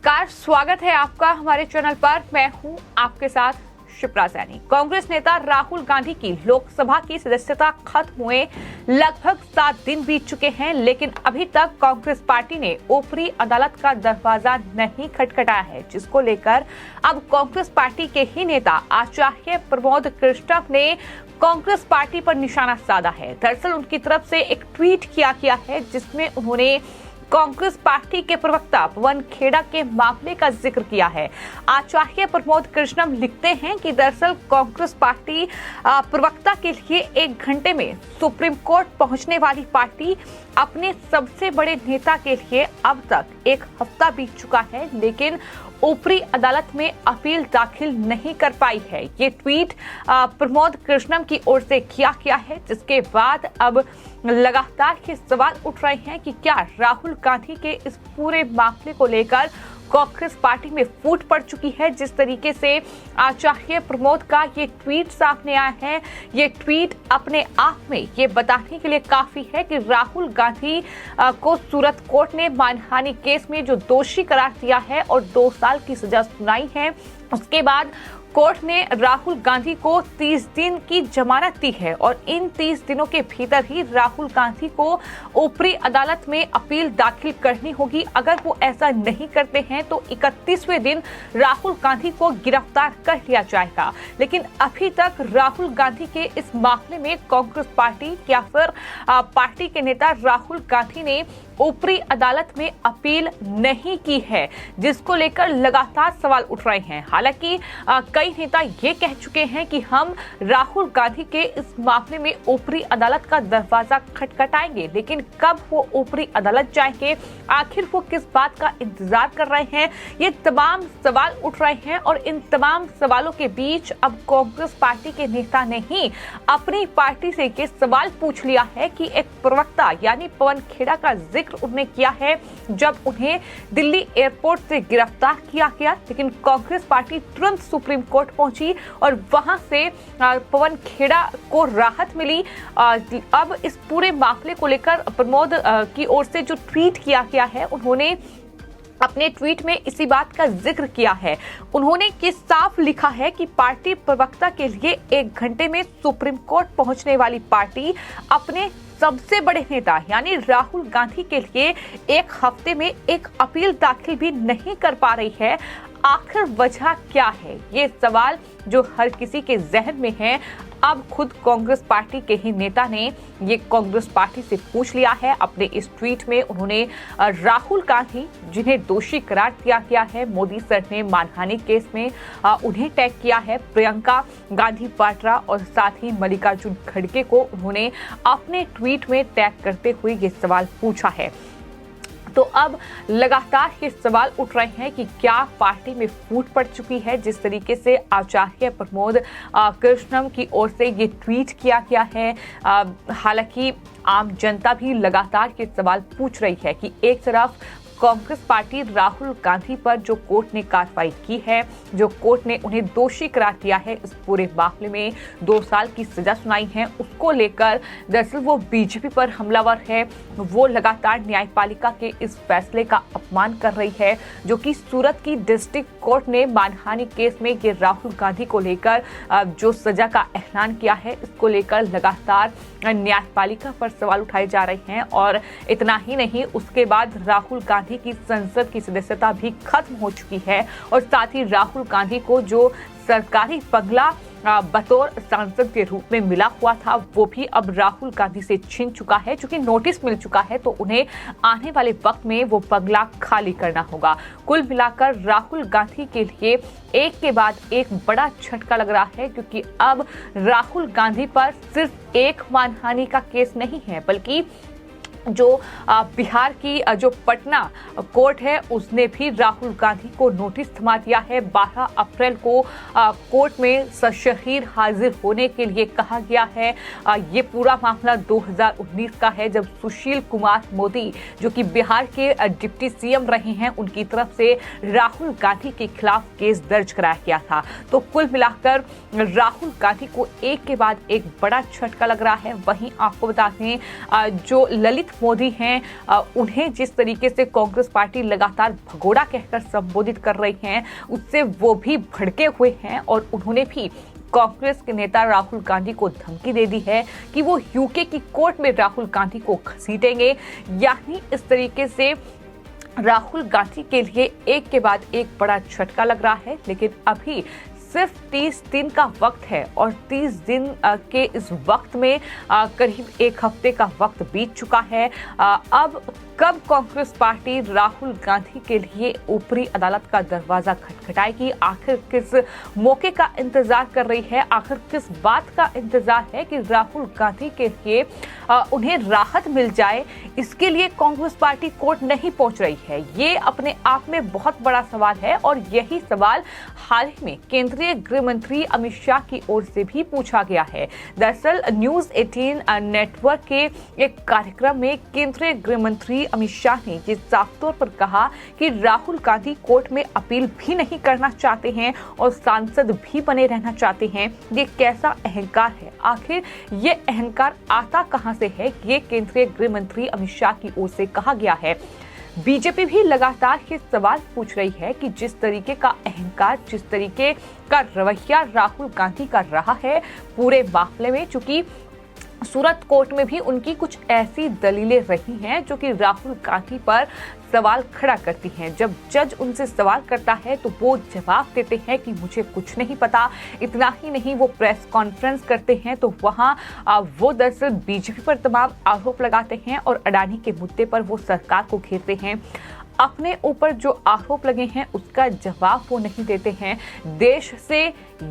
नमस्कार, स्वागत है आपका हमारे चैनल पर। मैं हूं आपके साथ शिप्रा सैनी। कांग्रेस नेता राहुल गांधी की लोकसभा की सदस्यता खत्म हुए लगभग 7 दिन बीत चुके हैं, लेकिन अभी तक कांग्रेस पार्टी ने ऊपरी अदालत का दरवाजा नहीं खटखटाया है, जिसको लेकर अब कांग्रेस पार्टी के ही नेता आचार्य प्रमोद कृष्णम ने कांग्रेस पार्टी पर निशाना साधा है। दरअसल उनकी तरफ से एक ट्वीट किया गया है, जिसमें उन्होंने कांग्रेस पार्टी के प्रवक्ता पवन खेड़ा के मामले का जिक्र किया है। आचार्य प्रमोद कृष्णम लिखते हैं कि दरअसल कांग्रेस पार्टी प्रवक्ता के लिए 1 घंटे में सुप्रीम कोर्ट पहुंचने वाली पार्टी अपने सबसे बड़े नेता के लिए अब तक 1 हफ्ता बीत चुका है, लेकिन ऊपरी अदालत में अपील दाखिल नहीं कर पाई है। ये ट्वीट प्रमोद कृष्णम की ओर से किया गया है, जिसके बाद अब लगातार ये सवाल उठ रहे हैं कि क्या राहुल गांधी के इस पूरे मामले को लेकर कांग्रेस पार्टी में फूट पड़ चुकी है। जिस तरीके से आचार्य प्रमोद का ये ट्वीट सामने आया है, ये ट्वीट अपने आप में ये बताने के लिए काफी है कि राहुल गांधी को सूरत कोर्ट ने मानहानि केस में जो दोषी करार दिया है और 2 साल की सजा सुनाई है, उसके बाद कोर्ट ने राहुल गांधी को 30 दिन की जमानत दी है और इन 30 दिनों के भीतर ही राहुल गांधी को ऊपरी अदालत में अपील दाखिल करनी होगी। अगर वो ऐसा नहीं करते हैं तो 31वें दिन राहुल गांधी को गिरफ्तार कर लिया जाएगा। लेकिन अभी तक राहुल गांधी के इस मामले में कांग्रेस पार्टी या फिर पार्टी के नेता राहुल गांधी ने ऊपरी अदालत में अपील नहीं की है, जिसको लेकर लगातार सवाल उठ रहे हैं। हालांकि कई नेता ये कह चुके हैं कि हम राहुल गांधी के इस मामले में ऊपरी अदालत का दरवाजा खटखटाएंगे, लेकिन कब वो ऊपरी अदालत जाएंगे, आखिर वो किस बात का इंतजार कर रहे हैं, ये तमाम सवाल उठ रहे हैं। और इन तमाम सवालों के बीच अब कांग्रेस पार्टी के नेता ने ही अपनी पार्टी से ये सवाल पूछ लिया है कि एक प्रवक्ता यानी पवन खेड़ा का जिक्र उन्होंने किया है जब उन्हें दिल्ली एयरपोर्ट से गिरफ्तार किया गया, लेकिन कांग्रेस पार्टी तुरंत सुप्रीम कोर्ट पहुंची और वहां से पवन खेड़ा को राहत मिली। अब इस पूरे मामले को लेकर प्रमोद की ओर से जो ट्वीट किया गया है, उन्होंने अपने ट्वीट में इसी बात का जिक्र किया है। उन्होंने कि साफ लिखा है कि पार्टी प्रवक्ता के लिए 1 घंटे में सुप्रीम कोर्ट पहुंचने वाली पार्टी अपने सबसे बड़े नेता यानी राहुल गांधी के लिए 1 हफ्ते में एक अपील दाखिल भी नहीं कर पा रही है। आखिर वजह क्या है, ये सवाल जो हर किसी के जहन में है। अब खुद कांग्रेस पार्टी के ही नेता ने ये कांग्रेस पार्टी से पूछ लिया है। अपने इस ट्वीट में उन्होंने राहुल गांधी, जिन्हें दोषी करार दिया गया है मोदी सर ने मानहानि केस में, उन्हें टैग किया है। प्रियंका गांधी वाड्रा और साथ ही मल्लिकार्जुन खड़गे को उन्होंने अपने ट्वीट में टैग करते हुए ये सवाल पूछा है। तो अब लगातार ये सवाल उठ रहे हैं कि क्या पार्टी में फूट पड़ चुकी है। जिस तरीके से आचार्य प्रमोद कृष्णम की ओर से ये ट्वीट किया गया है, हालांकि आम जनता भी लगातार ये सवाल पूछ रही है कि एक तरफ कांग्रेस पार्टी राहुल गांधी पर जो कोर्ट ने कार्रवाई की है, जो कोर्ट ने उन्हें दोषी करार दिया है, इस पूरे मामले में 2 साल की सजा सुनाई है, उसको लेकर दरअसल वो बीजेपी पर हमलावर है। वो लगातार न्यायपालिका के इस फैसले का अपमान कर रही है, जो कि सूरत की डिस्ट्रिक्ट कोर्ट ने मानहानि केस में ये राहुल गांधी को लेकर जो सजा का ऐलान किया है, इसको लेकर लगातार न्यायपालिका पर सवाल उठाए जा रहे हैं। और इतना ही नहीं, उसके बाद राहुल गांधी की संसद की सदस्यता भी खत्म हो चुकी है और साथ ही राहुल गांधी को जो सरकारी बंगला बतौर सांसद के रूप में मिला हुआ था, वो भी अब राहुल गांधी से छीन चुका है। चूंकि नोटिस मिल चुका है तो उन्हें आने वाले वक्त में वो बंगला खाली करना होगा। कुल मिलाकर राहुल गांधी के लिए एक के बाद एक बड़ा झटका लग रहा है, क्योंकि अब राहुल गांधी पर सिर्फ एक मानहानि का केस नहीं है, बल्कि जो बिहार की जो पटना कोर्ट है, उसने भी राहुल गांधी को नोटिस थमा दिया है। 12 अप्रैल को कोर्ट में सशरीर हाजिर होने के लिए कहा गया है। ये पूरा मामला 2019 का है, जब सुशील कुमार मोदी, जो कि बिहार के डिप्टी सीएम रहे हैं, उनकी तरफ से राहुल गांधी के खिलाफ केस दर्ज कराया गया था। तो कुल मिलाकर राहुल गांधी को एक के बाद एक बड़ा झटका लग रहा है। वहीं आपको बता दें, जो ललित मोदी हैं, उन्हें जिस तरीके से कांग्रेस पार्टी लगातार भगोड़ा कहकर संबोधित कर रही है, उससे वो भी भड़के हुए हैं और उन्होंने भी कांग्रेस के नेता राहुल गांधी को धमकी दे दी है कि वो यूके की कोर्ट में राहुल गांधी को घसीटेंगे। यानी इस तरीके से राहुल गांधी के लिए एक के बाद एक बड़ा झटका लग रहा है। लेकिन अभी सिर्फ 30 दिन का वक्त है और 30 दिन के इस वक्त में करीब एक हफ्ते का वक्त बीत चुका है। अब कब कांग्रेस पार्टी राहुल गांधी के लिए ऊपरी अदालत का दरवाजा खटखटाएगी, आखिर किस मौके का इंतजार कर रही है, आखिर किस बात का इंतजार है कि राहुल गांधी के लिए उन्हें राहत मिल जाए, इसके लिए कांग्रेस पार्टी कोर्ट नहीं पहुंच रही है। ये अपने आप में बहुत बड़ा सवाल है और यही सवाल हाल ही में केंद्रीय गृह मंत्री अमित शाह की ओर से भी पूछा गया है। दरअसल न्यूज 18 नेटवर्क के एक कार्यक्रम में केंद्रीय गृह मंत्री अमित शाह ने ये साफ तौर पर कहा कि राहुल गांधी कोर्ट में अपील भी नहीं करना चाहते हैं और सांसद भी बने रहना चाहते हैं। ये कैसा अहंकार है, आखिर ये अहंकार आता कहां से है, ये केंद्रीय गृह मंत्री अमित शाह की ओर से कहा गया है। बीजेपी भी लगातार ये सवाल पूछ रही है कि जिस तरीके का अहंकार, जिस तरीके का रवैया राहुल गांधी का रहा है पूरे मामले में, चूंकि सूरत कोर्ट में भी उनकी कुछ ऐसी दलीलें रही हैं जो कि राहुल गांधी पर सवाल खड़ा करती हैं। जब जज उनसे सवाल करता है तो वो जवाब देते हैं कि मुझे कुछ नहीं पता। इतना ही नहीं, वो प्रेस कॉन्फ्रेंस करते हैं तो वहां वो दरअसल बीजेपी पर तमाम आरोप लगाते हैं और अडानी के मुद्दे पर वो सरकार को घेरते हैं। अपने ऊपर जो आरोप लगे हैं उसका जवाब वो नहीं देते हैं। देश से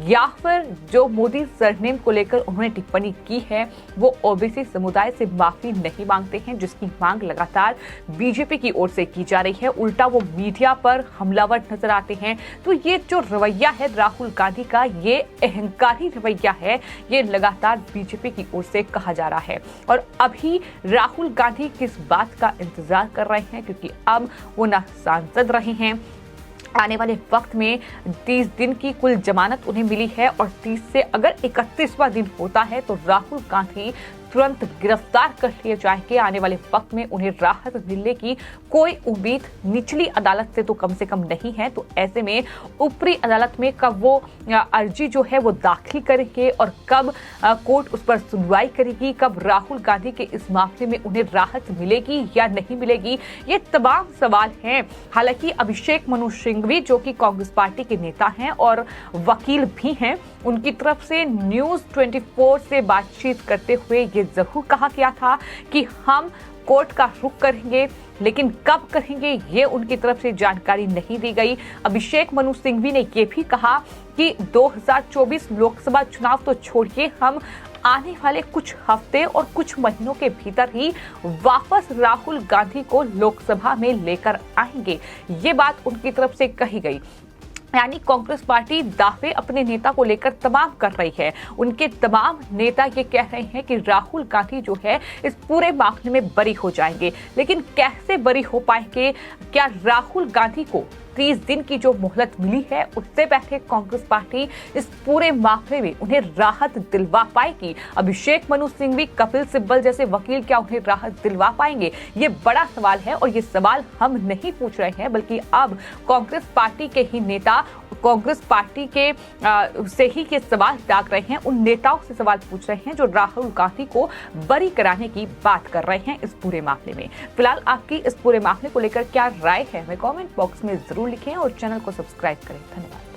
या फिर जो मोदी सरनेम को लेकर उन्होंने टिप्पणी की है वो ओबीसी समुदाय से माफी नहीं मांगते हैं, जिसकी मांग लगातार बीजेपी की ओर से की जा रही है। उल्टा वो मीडिया पर हमलावर नजर आते हैं। तो ये जो रवैया है राहुल गांधी का, ये अहंकारी रवैया है, ये लगातार बीजेपी की ओर से कहा जा रहा है। और अभी राहुल गांधी किस बात का इंतजार कर रहे हैं, क्योंकि अब वो ना सांसद रहे हैं। आने वाले वक्त में 30 दिन की कुल जमानत उन्हें मिली है और 30 से अगर 31वां दिन होता है तो राहुल गांधी तुरंत गिरफ्तार कर लिए जाएंगे। आने वाले वक्त में उन्हें राहत मिलने की कोई उम्मीद निचली अदालत से तो कम से कम नहीं है। तो ऐसे में ऊपरी अदालत में कब वो अर्जी जो है वो दाखिल करेंगे और कब कोर्ट उस पर सुनवाई करेगी, कब राहुल गांधी के इस मामले में उन्हें राहत मिलेगी या नहीं मिलेगी, ये तमाम सवाल हैं। हालांकि अभिषेक मनु सिंघवी जो कि कांग्रेस पार्टी के नेता हैं और वकील भी हैं, उनकी तरफ से न्यूज 24 से बातचीत करते हुए ये जरूर कहा गया था कि हम कोर्ट का रुख करेंगे, लेकिन कब करेंगे ये उनकी तरफ से जानकारी नहीं दी गई। अभिषेक मनु सिंघवी ने ये भी कहा कि 2024 लोकसभा चुनाव तो छोड़िए, हम आने वाले कुछ हफ्ते और कुछ महीनों के भीतर ही वापस राहुल गांधी को लोकसभा में लेकर आएंगे। ये बात उनकी तरफ से कही गई। यानी कांग्रेस पार्टी दावे अपने नेता को लेकर तमाम कर रही है। उनके तमाम नेता ये कह रहे हैं कि राहुल गांधी जो है इस पूरे मामले में बरी हो जाएंगे, लेकिन कैसे बरी हो पाएंगे? क्या राहुल गांधी को 30 दिन की जो मोहलत मिली है उससे पहले कांग्रेस पार्टी इस पूरे मामले में उन्हें राहत दिलवा पाएगी? अभिषेक मनु सिंघवी, कपिल सिब्बल जैसे वकील क्या उन्हें राहत दिलवा पाएंगे? ये बड़ा सवाल है और ये सवाल हम नहीं पूछ रहे हैं, बल्कि अब कांग्रेस पार्टी के ही नेता कांग्रेस पार्टी के से ही ये सवाल दाग रहे हैं, उन नेताओं से सवाल पूछ रहे हैं जो राहुल गांधी को बरी कराने की बात कर रहे हैं इस पूरे मामले में। फिलहाल आपकी इस पूरे मामले को लेकर क्या राय है, हमें कमेंट बॉक्स में जरूर लिखें और चैनल को सब्सक्राइब करें। धन्यवाद।